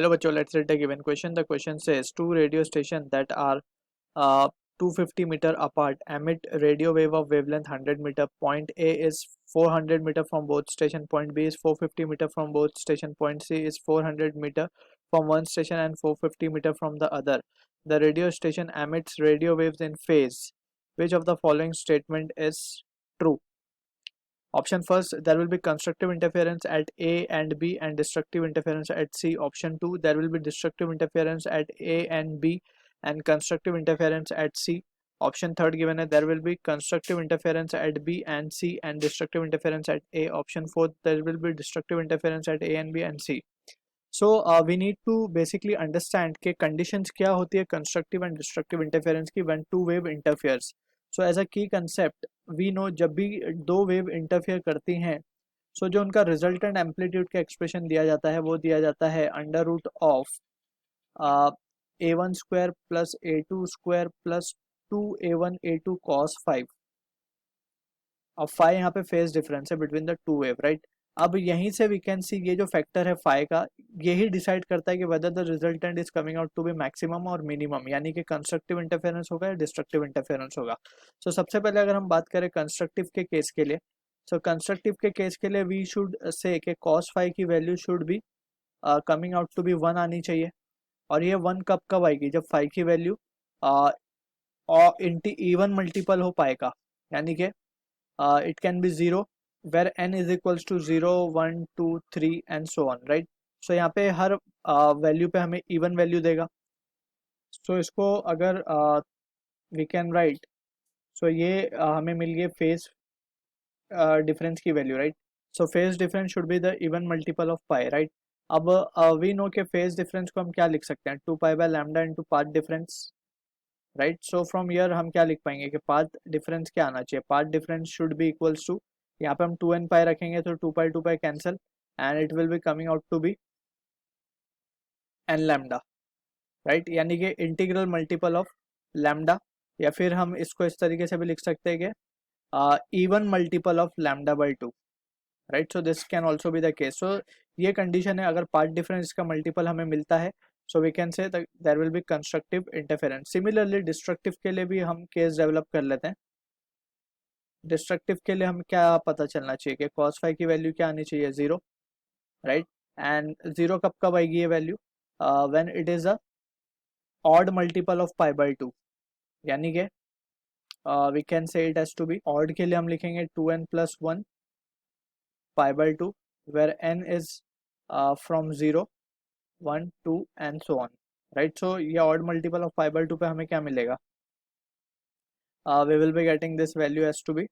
Hello bachcho, let's read the given question. The question says two radio stations that are 250 meter apart emit radio wave of wavelength 100 meter. Point A is 400 meter from both station. Point B is 450 meter from both station. Point C is 400 meter from one station and 450 meter from the other. The radio station emits radio waves in phase. Which of the following statement is true? Option first, there will be constructive interference at A and B and destructive interference at C. Option 2, there will be destructive interference at A and B and constructive interference at C. Option third given है, there will be constructive interference at B and C and destructive interference at A. Option fourth, there will be destructive interference at A and B and C. So we need to basically understand कि conditions क्या होती है constructive and destructive interference की when two wave interferes. So as a key concept we know जब भी दो wave interfere करती हैं so जो उनका resultant amplitude का expression दिया जाता है वो दिया जाता है under root of a1 square plus a2 square plus 2a1 a2 cos 5. अब phi यहाँ पे phase difference है between the two wave, right? अब यहीं से वी कैन सी ये जो फैक्टर है फाई का यही डिसाइड करता है कि whether the resultant is coming out to be maximum और मिनिमम, यानी कि कंस्ट्रक्टिव इंटरफेरेंस होगा या डिस्ट्रक्टिव इंटरफेरेंस होगा. सो सबसे पहले अगर हम बात करें कंस्ट्रक्टिव के केस के लिए, सो कंस्ट्रक्टिव के केस के लिए वी शुड से कि कॉस फाई की value should be coming out to be 1 आनी चाहिए. और ये 1 कब आएगी? जब फाई की वैल्यू इवन मल्टीपल हो पाएगा, यानी कि it can be 0 where n is equals to 0, 1, 2, 3 and so on, right? So यहाँ पे हर वैल्यू पे हमें इवन वैल्यू देगा. सो इसको अगर वी कैन राइट, सो ये हमें मिल गई फेज डिफरेंस की value, right? So phase difference should be the even multiple of pi, right? अब वी नो के फेज डिफरेंस को हम क्या लिख सकते हैं? 2 pi by lambda into path difference, right? So from here हम क्या लिख पाएंगे कि पाथ डिफरेंस क्या आना चाहिए? Path difference should be equals to, यहाँ पे हम 2n पाई रखेंगे तो 2 pi cancel and it will be coming out to be n lambda, right? यानी कि इंटीग्रल मल्टीपल ऑफ लैम्डा, या फिर हम इसको इस तरीके से भी लिख सकते हैं कि even multiple of lambda by 2, right? So this can also be the case. So ये कंडीशन है, अगर पार्ट डिफरेंस का मल्टीपल हमें मिलता है so we can say there will be constructive interference. Similarly destructive के लिए भी हम केस डेवलप कर लेते हैं. डिस्ट्रक्टिव के लिए हम क्या पता चलना चाहिए कि cos फाई की वैल्यू क्या आनी चाहिए? 0, राइट? एंड 0 कब आएगी ये value? When it is a odd multiple of pi by 2, यानी कि we can say it has to be odd. के लिए हम लिखेंगे 2n plus 1 पाई by 2 where n is from 0, 1, 2 and so on, right? So ये odd multiple of pi by 2 पे हमें क्या मिलेगा? We will be getting this value has to be,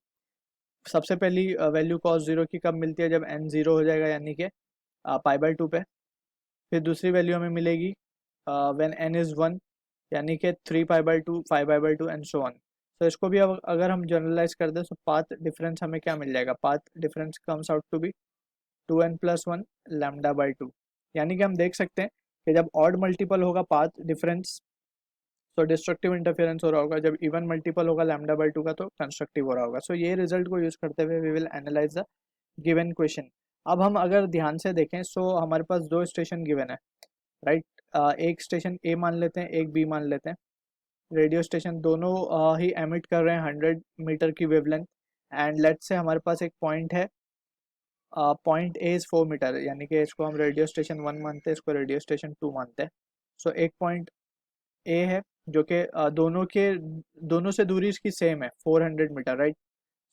सबसे पहली वैल्यू cos 0 की कब मिलती है? जब n 0 हो जाएगा, यानी कि पाई बाई 2 पे. फिर दूसरी वैल्यू हमें मिलेगी व्हेन n इज 1, यानी कि 3 pi by 2, 5 pi by 2 and so on. तो इसको भी अब अगर हम जनरलाइज कर दें तो पाथ डिफरेंस हमें क्या मिल जाएगा? Path difference comes out to be 2n plus 1 lambda by 2. यानी कि हम देख सकते हैं कि जब ऑड मल्टीपल होगा पाथ डिफरेंस तो डिस्ट्रक्टिव इंटरफेरेंस हो रहा होगा, जब इवन मल्टीपल होगा लैम्डा बाई 2 का तो कंस्ट्रक्टिव हो रहा होगा. सो ये रिजल्ट को यूज करते हुए we will analyse the given question. अब हम अगर ध्यान से देखें सो हमारे पास दो स्टेशन गिवन है, राइट? एक स्टेशन ए मान लेते हैं, एक बी मान लेते हैं. रेडियो स्टेशन दोनों ही एमिट कर रहे हैं 100 मीटर की वेवलेंथ. एंड लेट्स से हमारे पास एक पॉइंट है, पॉइंट ए इज 4 मीटर, यानी कि इसको हम रेडियो स्टेशन 1 मानते हैं, इसको रेडियो स्टेशन 2 मानते हैं. सो एक पॉइंट ए है जो कि दोनों से दूरी इसकी सेम है 400 मीटर, राइट?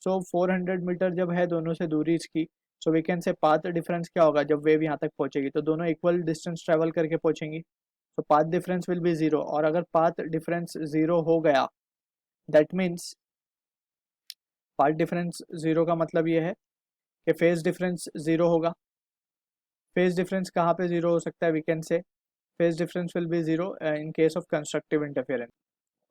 सो 400 मीटर जब है दोनों से दूरी इसकी, so we can say path difference क्या होगा? जब वेव यहाँ तक पहुंचेगी तो दोनों इक्वल डिस्टेंस ट्रेवल करके पहुंचेंगी, तो पाथ डिफरेंस विल बी 0. और अगर पाथ डिफरेंस 0 हो गया दैट मीन्स पाथ डिफरेंस 0 का मतलब ये है कि फेज डिफरेंस 0 होगा. फेज डिफरेंस कहाँ पे 0 हो सकता है? We can say phase difference will be 0 in case of constructive interference.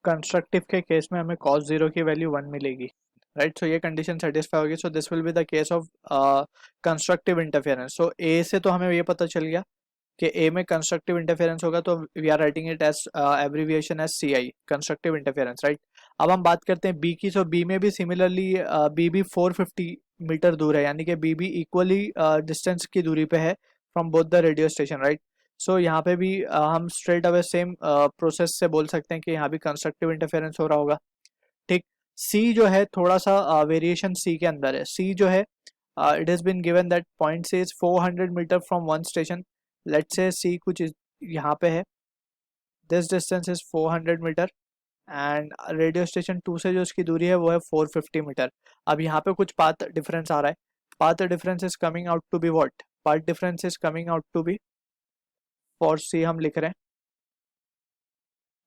Constructive के केस में हमें cos 0 की वैल्यू 1 मिलेगी, राइट? सो ये कंडीशन सेटिस्फाई होगी. So this will be the case of constructive interference. So A से तो हमें ये पता चल गया कि ए में कंस्ट्रक्टिव इंटरफेरेंस होगा, तो we are writing it as abbreviation as CI, constructive interference, right? अब हम बात करते हैं बी की. सो बी में भी सिमिलरली बी भी 450 मीटर दूर है, यानी कि बी भी इक्वली डिस्टेंस की दूरी पे है from both the radio station, right? So यहाँ पे भी हम स्ट्रेट अवे सेम प्रोसेस से बोल सकते हैं कि यहाँ भी कंस्ट्रक्टिव इंटरफेरेंस हो रहा होगा। ठीक। सी जो है थोड़ा सा वेरिएशन सी के अंदर है। सी जो है it has been given that point से 400 meter from one station. Let's say C कुछ यहाँ पे है, this distance is 400 meter and radio station 2 से जो इसकी दूरी है वो है 450 मीटर। अब यहाँ पे कुछ पाथ डिफरेंस आ रहा है। Path difference is coming out to be what? Path difference is coming out to be, for C हम लिख रहे हैं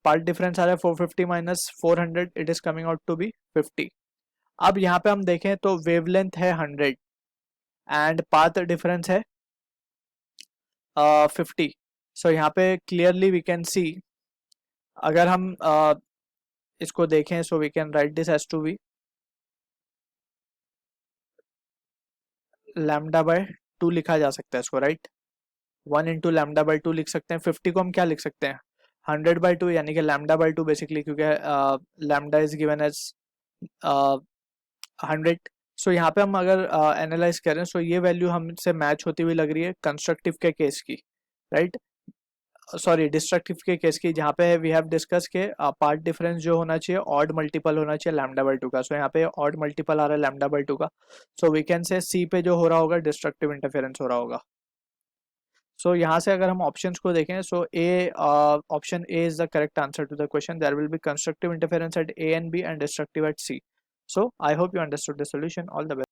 पार्ट डिफरेंस आ रहा है 450 minus 400, it is coming out to be 50। अब यहाँ पे हम देखें तो वेवलेंथ है 100 एंड पाथ डिफरेंस है 50। सो यहाँ पे क्लियरली वी कैन सी, अगर हम इसको देखें so we can write this as to be lambda by 2 लिखा जा सकता है इसको, राइट। 1 इंटू लैम्डा बाई 2 लिख सकते हैं। 50 को हम क्या लिख सकते हैं? 100/2 यानी कि लैम्डा बाई 2 बेसिकली, क्योंकि लैम्डा इज गिवन एज 100। सो यहाँ पे हम अगर एनालाइज करें सो ये वैल्यू हमसे मैच होती हुई लग रही है कंस्ट्रक्टिव के केस की, राइट। सॉरी, डिस्ट्रक्टिव के केस की, जहाँ पे वी हैव डिस्कस के पार्ट डिफरेंस जो होना चाहिए ऑड मल्टीपल होना चाहिए लैम्डा बाई 2 का। सो यहाँ पे ऑड मल्टीपल आ रहा है लैम्डा बाई 2 का। सो वी कैन से सी पे जो हो रहा होगा डिस्ट्रक्टिव इंटरफेरेंस हो रहा होगा। सो यहाँ से अगर हम ऑप्शंस को देखें so A option A is the correct answer to the question. There will be constructive interference at A and B and destructive at C. So I hope you understood the solution. All the best.